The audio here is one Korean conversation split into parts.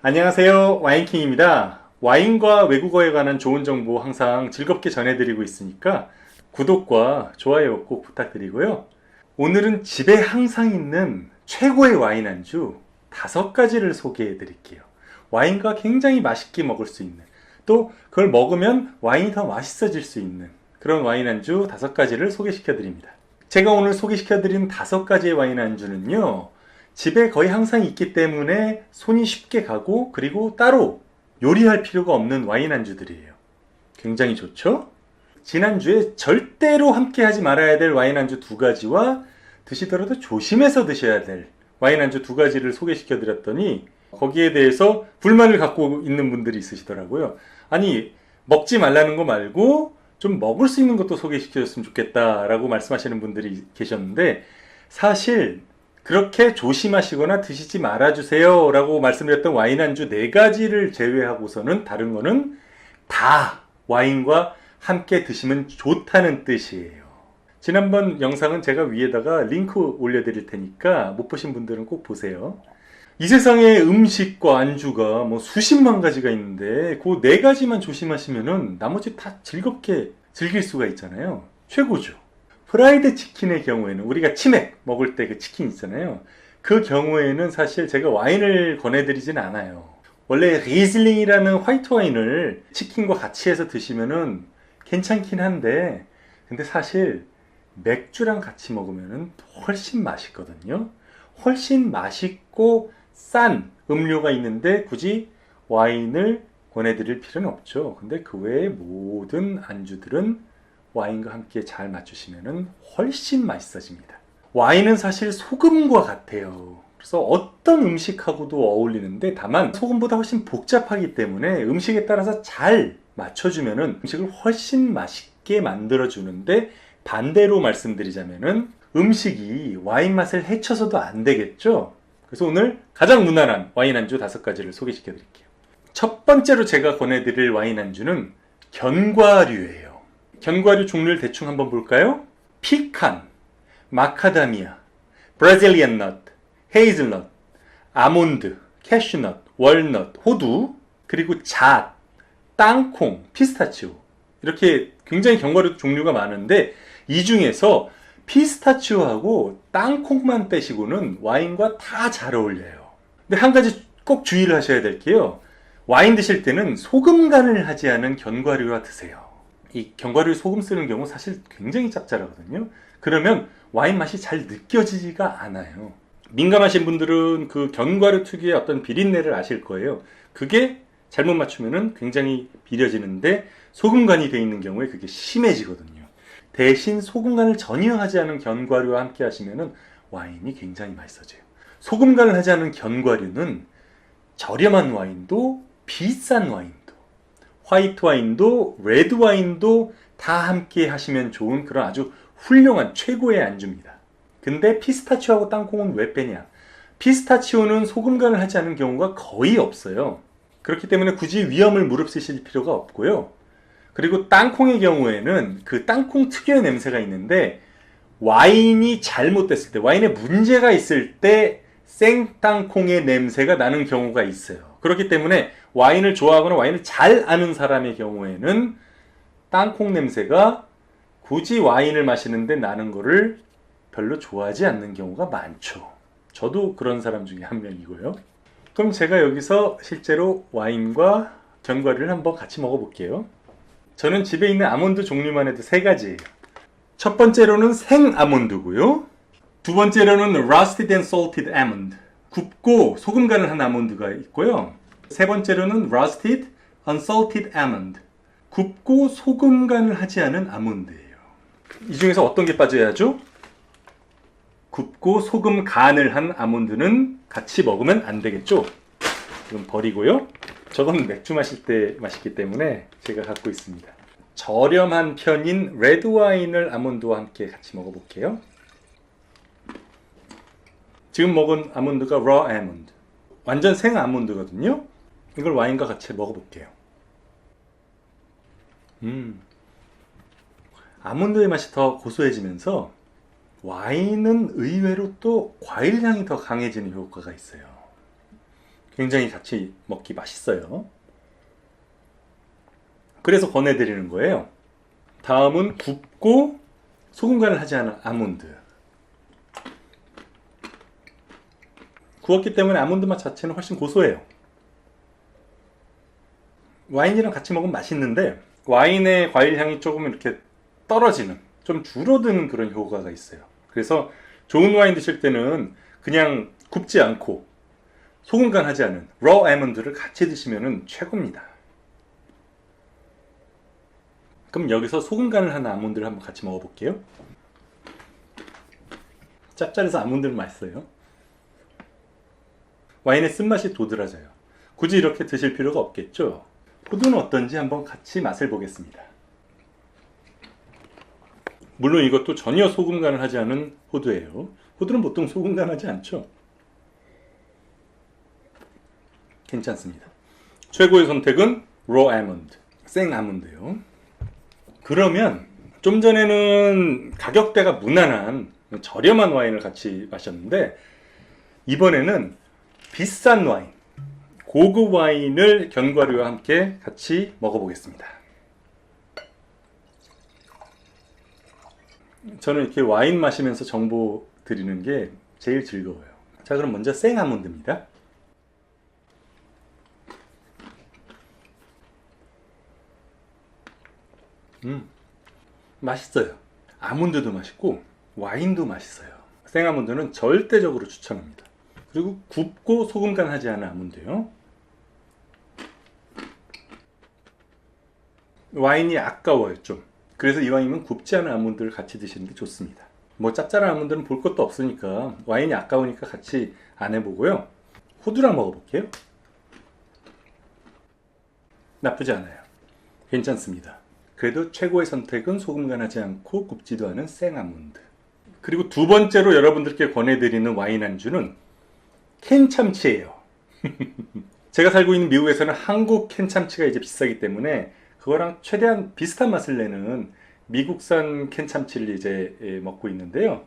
안녕하세요. 와인킹입니다. 와인과 외국어에 관한 좋은 정보 항상 즐겁게 전해드리고 있으니까 구독과 좋아요 꼭 부탁드리고요. 오늘은 집에 항상 있는 최고의 와인 안주 5가지를 소개해 드릴게요. 와인과 굉장히 맛있게 먹을 수 있는, 또 그걸 먹으면 와인이 더 맛있어질 수 있는 그런 와인 안주 5가지를 소개시켜 드립니다. 제가 오늘 소개시켜 드린 5가지의 와인 안주는요, 집에 거의 항상 있기 때문에 손이 쉽게 가고, 그리고 따로 요리할 필요가 없는 와인 안주들이에요. 굉장히 좋죠? 지난주에 절대로 함께 하지 말아야 될 와인 안주 2가지와 드시더라도 조심해서 드셔야 될 와인 안주 2가지를 소개시켜 드렸더니 거기에 대해서 불만을 갖고 있는 분들이 있으시더라고요. 아니, 먹지 말라는 거 말고 좀 먹을 수 있는 것도 소개시켜 줬으면 좋겠다라고 말씀하시는 분들이 계셨는데, 사실 그렇게 조심하시거나 드시지 말아주세요 라고 말씀드렸던 와인 안주 4가지를 제외하고서는 다른 거는 다 와인과 함께 드시면 좋다는 뜻이에요. 지난번 영상은 제가 위에다가 링크 올려드릴 테니까 못 보신 분들은 꼭 보세요. 이 세상에 음식과 안주가 뭐 수십만 가지가 있는데 그 4가지만 조심하시면은 나머지 다 즐겁게 즐길 수가 있잖아요. 최고죠. 프라이드 치킨의 경우에는, 우리가 치맥 먹을 때 그 치킨 있잖아요. 그 경우에는 사실 제가 와인을 권해드리진 않아요. 원래 리슬링이라는 화이트 와인을 치킨과 같이 해서 드시면은 괜찮긴 한데, 근데 사실 맥주랑 같이 먹으면은 훨씬 맛있거든요. 훨씬 맛있고 싼 음료가 있는데 굳이 와인을 권해드릴 필요는 없죠. 근데 그 외의 모든 안주들은 와인과 함께 잘 맞추시면 훨씬 맛있어집니다. 와인은 사실 소금과 같아요. 그래서 어떤 음식하고도 어울리는데, 다만 소금보다 훨씬 복잡하기 때문에 음식에 따라서 잘 맞춰주면 음식을 훨씬 맛있게 만들어주는데, 반대로 말씀드리자면 음식이 와인 맛을 해쳐서도 안 되겠죠. 그래서 오늘 가장 무난한 와인 안주 5가지를 소개시켜 드릴게요. 첫 번째로 제가 권해드릴 와인 안주는 견과류예요. 견과류 종류를 대충 한번 볼까요? 피칸, 마카다미아, 브라질리안 넛, 헤이즐넛, 아몬드, 캐슈넛, 월넛, 호두, 그리고 잣, 땅콩, 피스타치오, 이렇게 굉장히 견과류 종류가 많은데, 이 중에서 피스타치오하고 땅콩만 빼시고는 와인과 다 잘 어울려요. 근데 한 가지 꼭 주의를 하셔야 될 게요, 와인 드실 때는 소금 간을 하지 않은 견과류와 드세요. 이 견과류에 소금 쓰는 경우 사실 굉장히 짭짤하거든요. 그러면 와인 맛이 잘 느껴지지가 않아요. 민감하신 분들은 그 견과류 특유의 어떤 비린내를 아실 거예요. 그게 잘못 맞추면 굉장히 비려지는데, 소금 간이 되어 있는 경우에 그게 심해지거든요. 대신 소금 간을 전혀 하지 않은 견과류와 함께 하시면 와인이 굉장히 맛있어져요. 소금 간을 하지 않은 견과류는 저렴한 와인도 비싼 와인도, 화이트 와인도 레드 와인도 다 함께 하시면 좋은 그런 아주 훌륭한 최고의 안주입니다. 근데 피스타치오하고 땅콩은 왜 빼냐? 피스타치오는 소금 간을 하지 않은 경우가 거의 없어요. 그렇기 때문에 굳이 위험을 무릅쓰실 필요가 없고요. 그리고 땅콩의 경우에는 그 땅콩 특유의 냄새가 있는데, 와인이 잘못됐을 때, 와인에 문제가 있을 때 생땅콩의 냄새가 나는 경우가 있어요. 그렇기 때문에 와인을 좋아하거나 와인을 잘 아는 사람의 경우에는 땅콩 냄새가 굳이 와인을 마시는데 나는 거를 별로 좋아하지 않는 경우가 많죠. 저도 그런 사람 중에 한 명이고요. 그럼 제가 여기서 실제로 와인과 견과류를 한번 같이 먹어볼게요. 저는 집에 있는 아몬드 종류만 해도 3가지예요. 첫 번째로는 생 아몬드고요. 두 번째로는 roasted and salted almond, 굽고 소금 간을 한 아몬드가 있고요. 세 번째로는 roasted unsalted almond, 굽고 소금 간을 하지 않은 아몬드예요. 이 중에서 어떤 게 빠져야죠? 굽고 소금 간을 한 아몬드는 같이 먹으면 안 되겠죠? 이건 버리고요. 저건 맥주 마실 때 맛있기 때문에 제가 갖고 있습니다. 저렴한 편인 레드 와인을 아몬드와 함께 같이 먹어볼게요. 지금 먹은 아몬드가 raw almond, 완전 생 아몬드거든요. 이걸 와인과 같이 먹어볼게요. 아몬드의 맛이 더 고소해지면서 와인은 의외로 또 과일 향이 더 강해지는 효과가 있어요. 굉장히 같이 먹기 맛있어요. 그래서 권해드리는 거예요. 다음은 굽고 소금 간을 하지 않은 아몬드. 구웠기 때문에 아몬드 맛 자체는 훨씬 고소해요. 와인이랑 같이 먹으면 맛있는데 와인의 과일 향이 조금 이렇게 떨어지는, 좀 줄어드는 그런 효과가 있어요. 그래서 좋은 와인 드실 때는 그냥 굽지 않고 소금 간 하지 않은 raw 아몬드를 같이 드시면 최고입니다. 그럼 여기서 소금 간을 한 아몬드를 한번 같이 먹어볼게요. 짭짤해서 아몬드는 맛있어요. 와인의 쓴맛이 도드라져요. 굳이 이렇게 드실 필요가 없겠죠? 호두는 어떤지 한번 같이 맛을 보겠습니다. 물론 이것도 전혀 소금 간을 하지 않은 호두예요. 호두는 보통 소금 간하지 않죠? 괜찮습니다. 최고의 선택은 raw almond, 생 아몬드요. 그러면 좀 전에는 가격대가 무난한 저렴한 와인을 같이 마셨는데 이번에는 비싼 와인, 고급 와인을 견과류와 함께 같이 먹어보겠습니다. 저는 이렇게 와인 마시면서 정보 드리는 게 제일 즐거워요. 자, 그럼 먼저 생 아몬드입니다. 맛있어요. 아몬드도 맛있고 와인도 맛있어요. 생 아몬드는 절대적으로 추천합니다. 그리고 굽고 소금 간 하지 않은 아몬드요. 와인이 아까워요 좀. 그래서 이왕이면 굽지 않은 아몬드를 같이 드시는 게 좋습니다. 뭐 짭짤한 아몬드는 볼 것도 없으니까 와인이 아까우니까 같이 안 해보고요. 호두랑 먹어볼게요. 나쁘지 않아요. 괜찮습니다. 그래도 최고의 선택은 소금 간 하지 않고 굽지도 않은 생 아몬드. 그리고 두 번째로 여러분들께 권해드리는 와인 안주는 캔 참치예요. 제가 살고 있는 미국에서는 한국 캔 참치가 이제 비싸기 때문에 그거랑 최대한 비슷한 맛을 내는 미국산 캔 참치를 이제 먹고 있는데요.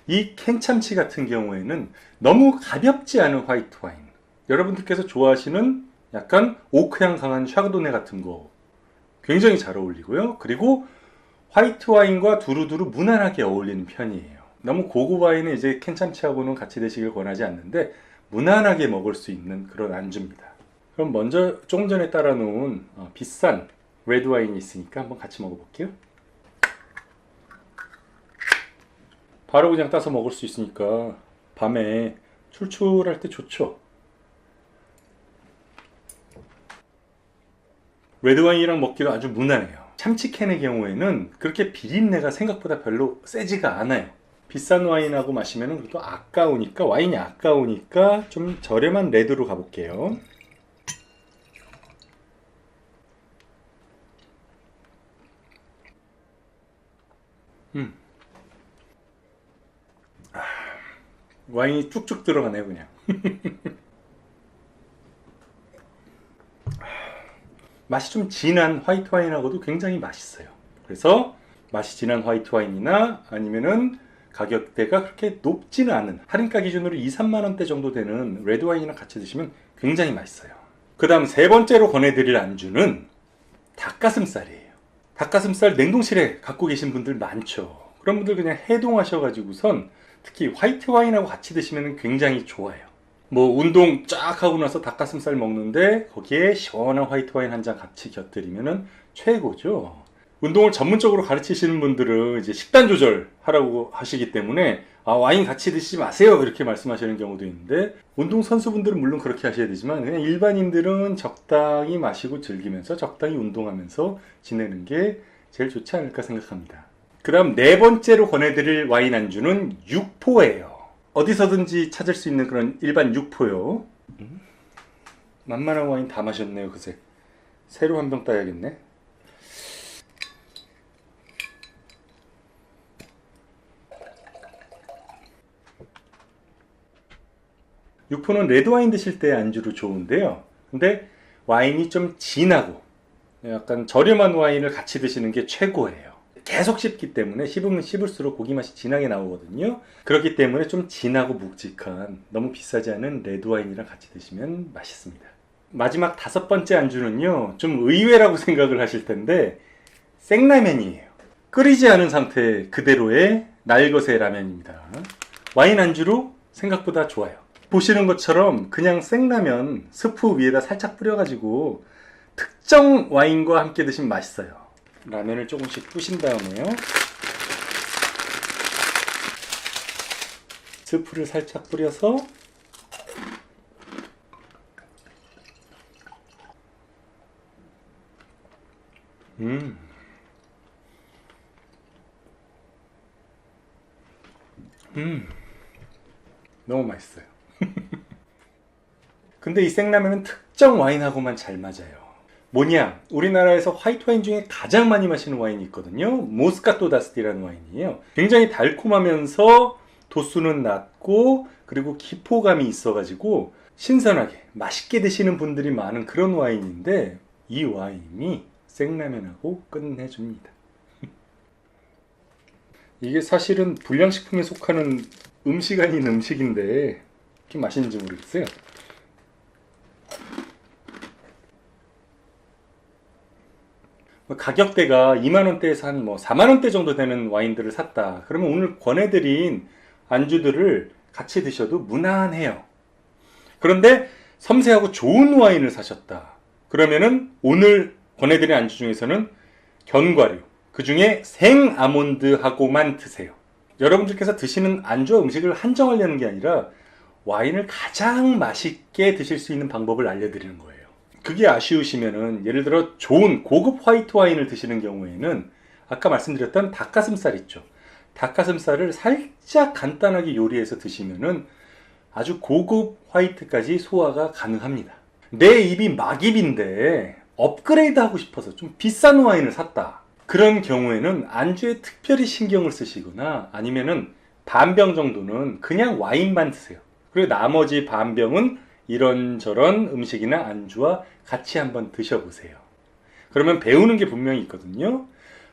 이 캔 참치 같은 경우에는 너무 가볍지 않은 화이트 와인, 여러분들께서 좋아하시는 약간 오크향 강한 샤르도네 같은 거 굉장히 잘 어울리고요. 그리고 화이트 와인과 두루두루 무난하게 어울리는 편이에요. 너무 고급 와인은 이제 캔 참치하고는 같이 드시길 권하지 않는데 무난하게 먹을 수 있는 그런 안주입니다. 그럼 먼저 조금 전에 따라 놓은 비싼 레드 와인이 있으니까 한번 같이 먹어볼게요. 바로 그냥 따서 먹을 수 있으니까 밤에 출출할 때 좋죠. 레드 와인이랑 먹기도 아주 무난해요. 참치캔의 경우에는 그렇게 비린내가 생각보다 별로 세지가 않아요. 비싼 와인하고 마시면 그래도 아까우니까, 와인이 아까우니까 좀 저렴한 레드로 가볼게요. 와인이 쭉쭉 들어가네요 그냥. 맛이 좀 진한 화이트 와인하고도 굉장히 맛있어요. 그래서 맛이 진한 화이트 와인이나 아니면은 가격대가 그렇게 높지는 않은, 할인가 기준으로 2, 3만 원대 정도 되는 레드 와인이랑 같이 드시면 굉장히 맛있어요. 그 다음 세 번째로 권해드릴 안주는 닭가슴살이에요. 닭가슴살 냉동실에 갖고 계신 분들 많죠. 그런 분들 그냥 해동하셔가지고선 특히 화이트 와인하고 같이 드시면 굉장히 좋아요. 뭐 운동 쫙 하고 나서 닭가슴살 먹는데 거기에 시원한 화이트 와인 한 잔 같이 곁들이면 최고죠. 운동을 전문적으로 가르치시는 분들은 이제 식단 조절하라고 하시기 때문에 와인 같이 드시지 마세요 이렇게 말씀하시는 경우도 있는데, 운동 선수분들은 물론 그렇게 하셔야 되지만 그냥 일반인들은 적당히 마시고 즐기면서 적당히 운동하면서 지내는 게 제일 좋지 않을까 생각합니다. 그 다음 네 번째로 권해드릴 와인 안주는 육포예요. 어디서든지 찾을 수 있는 그런 일반 육포요. 만만한 와인 다 마셨네요 그새. 새로 한 병 따야겠네. 육포는 레드와인 드실 때 안주로 좋은데요. 근데 와인이 좀 진하고 약간 저렴한 와인을 같이 드시는 게 최고예요. 계속 씹기 때문에 씹으면 씹을수록 고기 맛이 진하게 나오거든요. 그렇기 때문에 좀 진하고 묵직한 너무 비싸지 않은 레드와인이랑 같이 드시면 맛있습니다. 마지막 5번째 안주는요, 좀 의외라고 생각을 하실 텐데 생라면이에요. 끓이지 않은 상태 그대로의 날것의 라면입니다. 와인 안주로 생각보다 좋아요. 보시는 것처럼 그냥 생라면 스프 위에다 살짝 뿌려가지고 특정 와인과 함께 드시면 맛있어요. 라면을 조금씩 부신 다음에요, 스프를 살짝 뿌려서 너무 맛있어요. 근데 이 생라면은 특정 와인하고만 잘 맞아요. 뭐냐? 우리나라에서 화이트 와인 중에 가장 많이 마시는 와인이 있거든요. 모스카토 다스티라는 와인이에요. 굉장히 달콤하면서 도수는 낮고 그리고 기포감이 있어가지고 신선하게 맛있게 드시는 분들이 많은 그런 와인인데 이 와인이 생라면하고 끝내줍니다. 이게 사실은 불량식품에 속하는 음식 아닌 음식인데 이렇게 맛있는지 모르겠어요. 가격대가 2만원대에서 한 4만원대 정도 되는 와인들을 샀다. 그러면 오늘 권해드린 안주들을 같이 드셔도 무난해요. 그런데 섬세하고 좋은 와인을 사셨다. 그러면은 오늘 권해드린 안주 중에서는 견과류, 그 중에 생아몬드하고만 드세요. 여러분들께서 드시는 안주와 음식을 한정하려는 게 아니라 와인을 가장 맛있게 드실 수 있는 방법을 알려드리는 거예요. 그게 아쉬우시면은 예를 들어 좋은 고급 화이트 와인을 드시는 경우에는 아까 말씀드렸던 닭가슴살 있죠. 닭가슴살을 살짝 간단하게 요리해서 드시면은 아주 고급 화이트까지 소화가 가능합니다. 내 입이 막입인데 업그레이드 하고 싶어서 좀 비싼 와인을 샀다. 그런 경우에는 안주에 특별히 신경을 쓰시거나 아니면은 반병 정도는 그냥 와인만 드세요. 그리고 나머지 반병은 이런저런 음식이나 안주와 같이 한번 드셔보세요. 그러면 배우는 게 분명히 있거든요.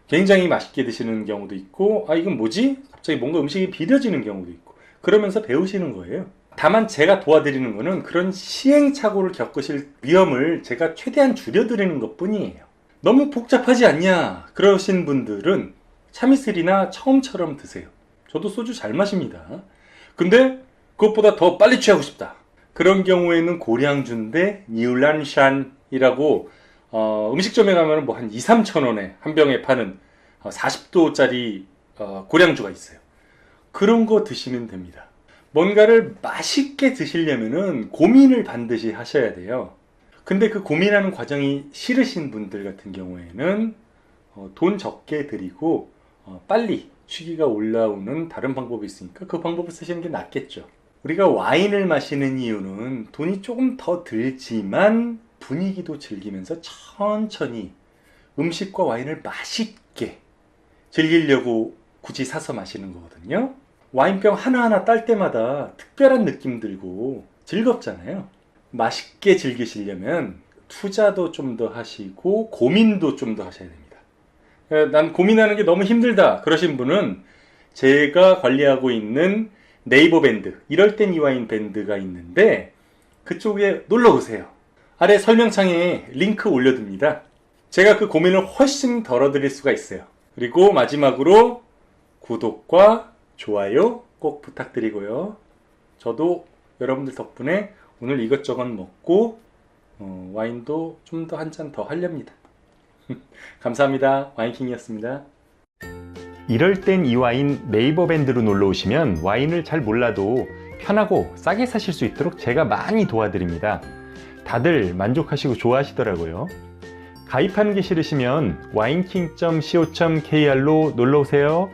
굉장히 맛있게 드시는 경우도 있고, 아 이건 뭐지? 갑자기 뭔가 음식이 비려지는 경우도 있고, 그러면서 배우시는 거예요. 다만 제가 도와드리는 거는 그런 시행착오를 겪으실 위험을 제가 최대한 줄여드리는 것 뿐이에요. 너무 복잡하지 않냐 그러신 분들은 참이슬이나 처음처럼 드세요. 저도 소주 잘 마십니다. 근데 그것보다 더 빨리 취하고 싶다. 그런 경우에는 고량주인데 니울란샨이라고 음식점에 가면 뭐 한 2, 3천 원에 한 병에 파는 40도짜리 고량주가 있어요. 그런 거 드시면 됩니다. 뭔가를 맛있게 드시려면은 고민을 반드시 하셔야 돼요. 근데 그 고민하는 과정이 싫으신 분들 같은 경우에는 돈 적게 드리고 빨리 취기가 올라오는 다른 방법이 있으니까 그 방법을 쓰시는 게 낫겠죠. 우리가 와인을 마시는 이유는 돈이 조금 더 들지만 분위기도 즐기면서 천천히 음식과 와인을 맛있게 즐기려고 굳이 사서 마시는 거거든요. 와인병 하나하나 딸 때마다 특별한 느낌 들고 즐겁잖아요. 맛있게 즐기시려면 투자도 좀 더 하시고 고민도 좀 더 하셔야 됩니다. 난 고민하는 게 너무 힘들다 그러신 분은 제가 관리하고 있는 네이버 밴드, 이럴 땐 이 와인 밴드가 있는데 그쪽에 놀러 오세요. 아래 설명창에 링크 올려둡니다. 제가 그 고민을 훨씬 덜어드릴 수가 있어요. 그리고 마지막으로 구독과 좋아요 꼭 부탁드리고요. 저도 여러분들 덕분에 오늘 이것저것 먹고 와인도 좀 더 한 잔 더 하렵니다. 감사합니다. 와인킹이었습니다. 이럴 땐 이 와인 네이버 밴드로 놀러 오시면 와인을 잘 몰라도 편하고 싸게 사실 수 있도록 제가 많이 도와드립니다. 다들 만족하시고 좋아하시더라고요. 가입하는 게 싫으시면 wineking.co.kr로 놀러 오세요.